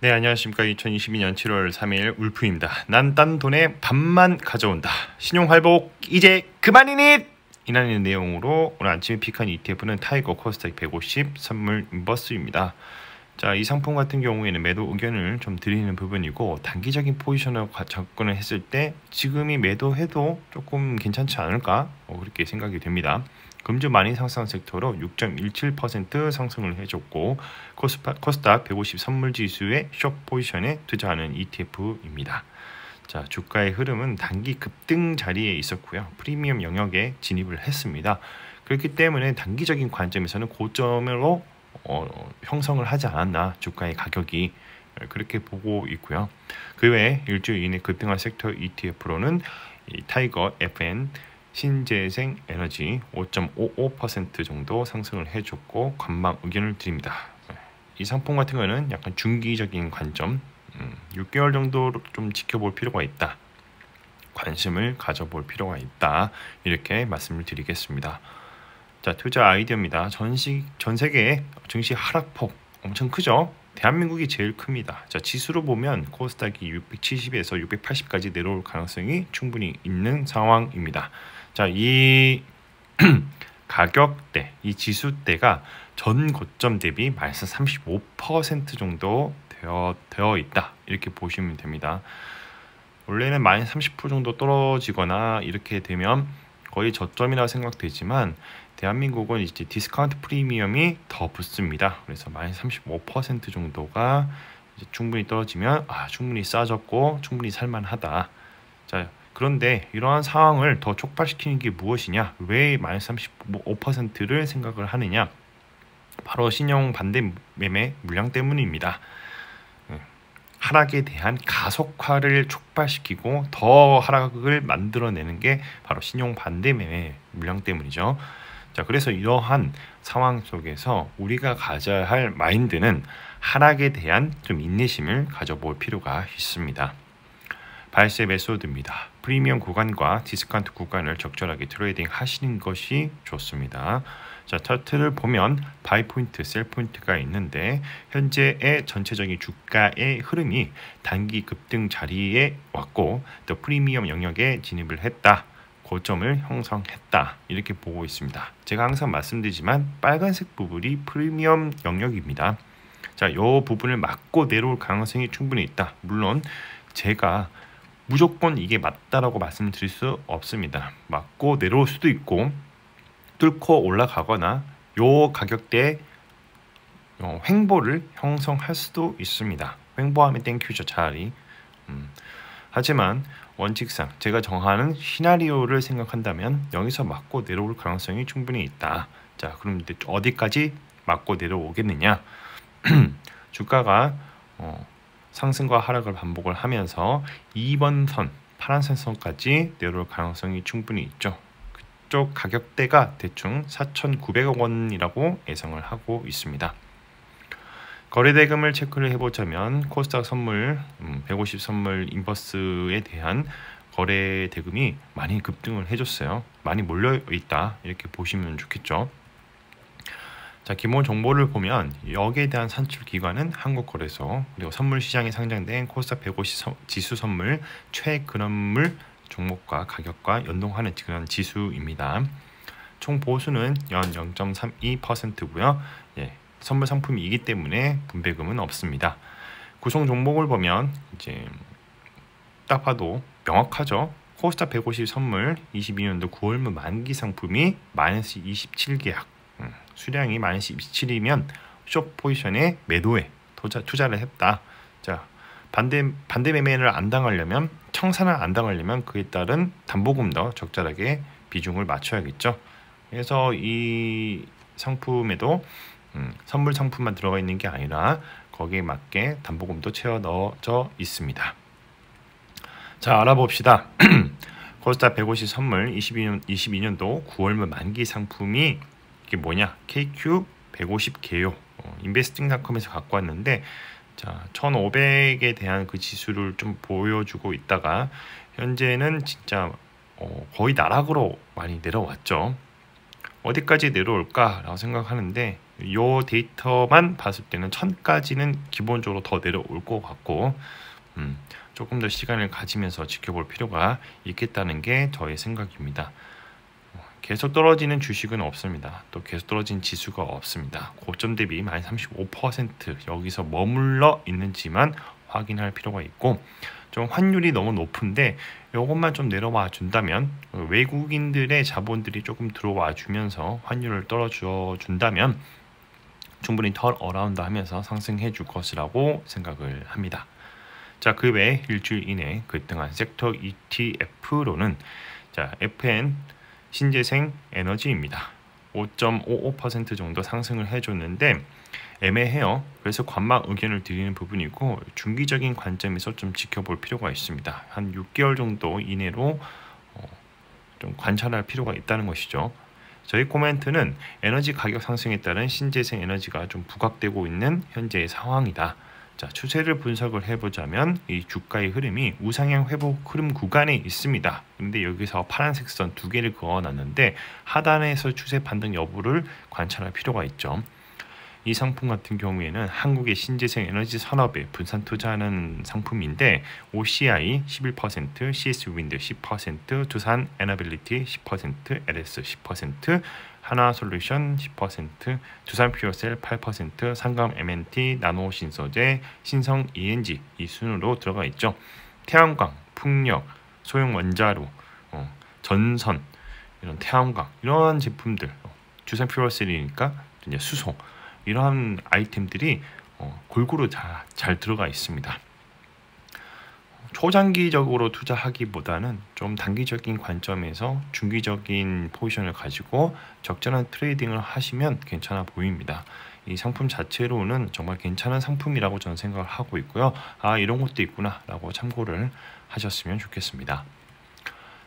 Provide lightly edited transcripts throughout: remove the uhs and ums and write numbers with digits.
네, 안녕하십니까. 2022년 7월 3일 울프입니다. 난 딴 돈의 반만 가져온다. 신용활복 이제 그만이니! 이라는 내용으로 오늘 아침에 픽한 ETF는 타이거 코스닥 150 선물 인버스입니다. 자, 이 상품 같은 경우에는 매도 의견을 좀 드리는 부분이고, 단기적인 포지션을 접근을 했을 때 지금이 매도해도 조금 괜찮지 않을까? 그렇게 생각이 됩니다. 금주 많이 상승 섹터로 6.17% 상승을 해줬고, 코스닥 150 선물지수의 숏 포지션에 투자하는 ETF입니다. 자, 주가의 흐름은 단기 급등 자리에 있었고요. 프리미엄 영역에 진입을 했습니다. 그렇기 때문에 단기적인 관점에서는 고점으로 형성을 하지 않았나, 주가의 가격이 그렇게 보고 있고요. 그 외에 일주일 이내 급등한 섹터 ETF로는 이 타이거 FN 신재생 에너지 5.55% 정도 상승을 해줬고, 관망 의견을 드립니다. 이 상품 같은 거는 약간 중기적인 관점, 6개월 정도 좀 지켜볼 필요가 있다, 관심을 가져볼 필요가 있다, 이렇게 말씀을 드리겠습니다. 자, 투자 아이디어입니다. 전 세계 증시 하락폭 엄청 크죠? 대한민국이 제일 큽니다. 자, 지수로 보면 코스닥이 670에서 680까지 내려올 가능성이 충분히 있는 상황입니다. 자, 이 가격대, 이 지수대가 전 고점 대비 마이너스 35% 정도 되어 있다, 이렇게 보시면 됩니다. 원래는 마이너스 30% 정도 떨어지거나 이렇게 되면 거의 저점이라고 생각되지만, 대한민국은 이제 디스카운트 프리미엄이 더 붙습니다. 그래서 마이너스 35% 정도가 이제 충분히 떨어지면 충분히 싸졌고 충분히 살만하다. 자, 그런데 이러한 상황을 더 촉발시키는 게 무엇이냐? 왜 마이너스 35%를 생각을 하느냐? 바로 신용 반대 매매 물량 때문입니다. 하락에 대한 가속화를 촉발시키고 더 하락을 만들어내는 게 바로 신용 반대 매매 물량 때문이죠. 자, 그래서 이러한 상황 속에서 우리가 가져야 할 마인드는 하락에 대한 좀 인내심을 가져볼 필요가 있습니다. 바이스 메소드입니다. 프리미엄 구간과 디스카운트 구간을 적절하게 트레이딩 하시는 것이 좋습니다. 자, 차트를 보면 바이 포인트, 셀 포인트가 있는데, 현재의 전체적인 주가의 흐름이 단기 급등 자리에 왔고, 또 프리미엄 영역에 진입을 했다, 고점을 형성했다, 이렇게 보고 있습니다. 제가 항상 말씀드리지만 빨간색 부분이 프리미엄 영역입니다. 자, 이 부분을 막고 내려올 가능성이 충분히 있다. 물론 제가 무조건 이게 맞다라고 말씀드릴 수 없습니다. 맞고 내려올 수도 있고, 뚫고 올라가거나 요 가격대에 횡보를 형성할 수도 있습니다. 횡보하면 땡큐죠, 차라리. 하지만 원칙상 제가 정하는 시나리오를 생각한다면 여기서 맞고 내려올 가능성이 충분히 있다. 자, 그럼 이제 어디까지 맞고 내려오겠느냐? 주가가 상승과 하락을 반복을 하면서 2번 선, 파란색 선까지 내려올 가능성이 충분히 있죠. 그쪽 가격대가 대충 4,900억 원이라고 예상을 하고 있습니다. 거래대금을 체크를 해보자면 코스닥 선물 150 선물 인버스에 대한 거래대금이 많이 급등을 해줬어요. 많이 몰려있다, 이렇게 보시면 좋겠죠. 자, 기본 정보를 보면 여기에 대한 산출 기관은 한국거래소, 그리고 선물시장에 상장된 코스닥 150 지수 선물 최근원물 종목과 가격과 연동하는 그런 지수입니다. 총 보수는 연 0.32%고요. 선물 상품이기 때문에 분배금은 없습니다. 구성 종목을 보면 이제 딱 봐도 명확하죠. 코스닥 150 선물 22년도 9월물 만기 상품이 마이너스 27계약, 수량이 마이너스 27이면 숏 포지션에 매도에 투자를 했다. 자, 반대 매매를 안 당하려면, 청산을 안 당하려면 그에 따른 담보금도 적절하게 비중을 맞춰야겠죠. 그래서 이 상품에도 선물 상품만 들어가 있는 게 아니라 거기에 맞게 담보금도 채워 넣어져 있습니다. 자, 알아봅시다. 코스닥 150 선물 22년도 9월물 만기 상품이 이게 뭐냐? KQ 150 개요. 인베스팅닷컴에서 갖고 왔는데, 자, 1500에 대한 그 지수를 좀 보여주고 있다가 현재는 진짜 거의 나락으로 많이 내려왔죠. 어디까지 내려올까라고 생각하는데, 이 데이터만 봤을 때는 1000까지는 기본적으로 더 내려올 것 같고 조금 더 시간을 가지면서 지켜볼 필요가 있겠다는 게 저의 생각입니다. 계속 떨어지는 주식은 없습니다. 또 계속 떨어진 지수가 없습니다. 고점 대비 마이너스 35% 여기서 머물러 있는지만 확인할 필요가 있고, 좀 환율이 너무 높은데 이것만 좀 내려와 준다면, 외국인들의 자본들이 조금 들어와 주면서 환율을 떨어져 준다면 충분히 턴 어라운드 하면서 상승해 줄 것이라고 생각을 합니다. 자, 그 외에 일주일 이내 급등한 섹터 ETF로는 자, FN 신재생 에너지입니다. 5.55% 정도 상승을 해줬는데 애매해요. 그래서 관망 의견을 드리는 부분이고, 중기적인 관점에서 좀 지켜볼 필요가 있습니다. 한 6개월 정도 이내로 좀 관찰할 필요가 있다는 것이죠. 저희 코멘트는 에너지 가격 상승에 따른 신재생 에너지가 좀 부각되고 있는 현재의 상황이다. 자, 추세를 분석을 해보자면 이 주가의 흐름이 우상향 회복 흐름 구간에 있습니다. 근데 여기서 파란색 선 2개를 그어놨는데 하단에서 추세 반등 여부를 관찰할 필요가 있죠. 이 상품 같은 경우에는 한국의 신재생 에너지 산업에 분산 투자하는 상품인데 OCI 11%, CS-윈드 10%, 두산 에너빌리티 10%, LS 10%, 하나솔루션 10%, 두산 퓨어셀 8%, 상감 MNT, 나노신소재, 신성 ENG 이 순으로 들어가 있죠. 태양광, 풍력, 소형 원자로, 전선, 이런 태양광 이런 제품들, 두산 퓨어셀이니까 이제 수소 이러한 아이템들이 골고루 잘 들어가 있습니다. 초장기적으로 투자하기보다는 좀 단기적인 관점에서 중기적인 포지션을 가지고 적절한 트레이딩을 하시면 괜찮아 보입니다. 이 상품 자체로는 정말 괜찮은 상품이라고 저는 생각을 하고 있고요. 아, 이런 것도 있구나 라고 참고를 하셨으면 좋겠습니다.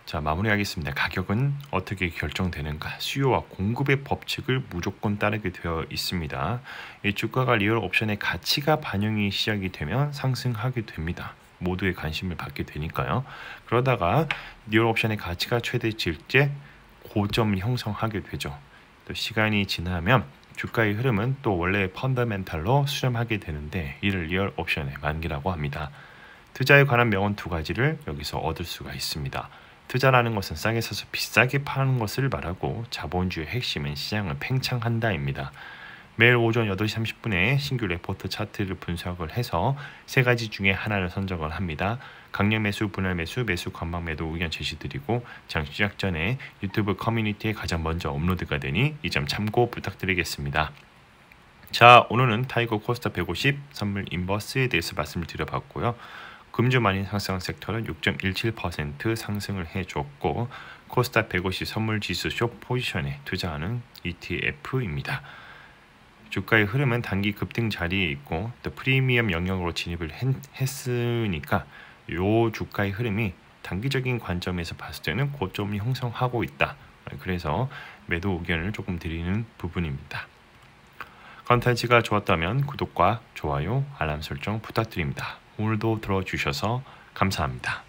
자, 마무리하겠습니다. 가격은 어떻게 결정되는가? 수요와 공급의 법칙을 무조건 따르게 되어 있습니다. 이 주가가 리얼 옵션의 가치가 반영이 시작이 되면 상승하게 됩니다. 모두의 관심을 받게 되니까요. 그러다가 리얼 옵션의 가치가 최대치일 때 고점을 형성하게 되죠. 또 시간이 지나면 주가의 흐름은 또 원래의 펀더멘탈로 수렴하게 되는데, 이를 리얼 옵션의 만기라고 합니다. 투자에 관한 명언 2가지를 여기서 얻을 수가 있습니다. 투자라는 것은 싸게 사서 비싸게 파는 것을 말하고, 자본주의 핵심은 시장을 팽창한다입니다. 매일 오전 8시 30분에 신규 레포트 차트를 분석을 해서 3가지 중에 하나를 선정을 합니다. 강력 매수, 분할 매수, 매수 관망 매도 의견 제시드리고, 장 시작 전에 유튜브 커뮤니티에 가장 먼저 업로드가 되니 이 점 참고 부탁드리겠습니다. 자, 오늘은 타이거 코스닥 150 선물 인버스에 대해서 말씀을 드려봤고요. 금주 만인 상승 섹터는 6.17% 상승을 해줬고, 코스닥 150 선물 지수 숏 포지션에 투자하는 ETF입니다. 주가의 흐름은 단기 급등 자리에 있고, 또 프리미엄 영역으로 진입을 했으니까 이 주가의 흐름이 단기적인 관점에서 봤을 때는 고점을 형성하고 있다. 그래서 매도 의견을 조금 드리는 부분입니다. 컨텐츠가 좋았다면 구독과 좋아요, 알람 설정 부탁드립니다. 오늘도 들어주셔서 감사합니다.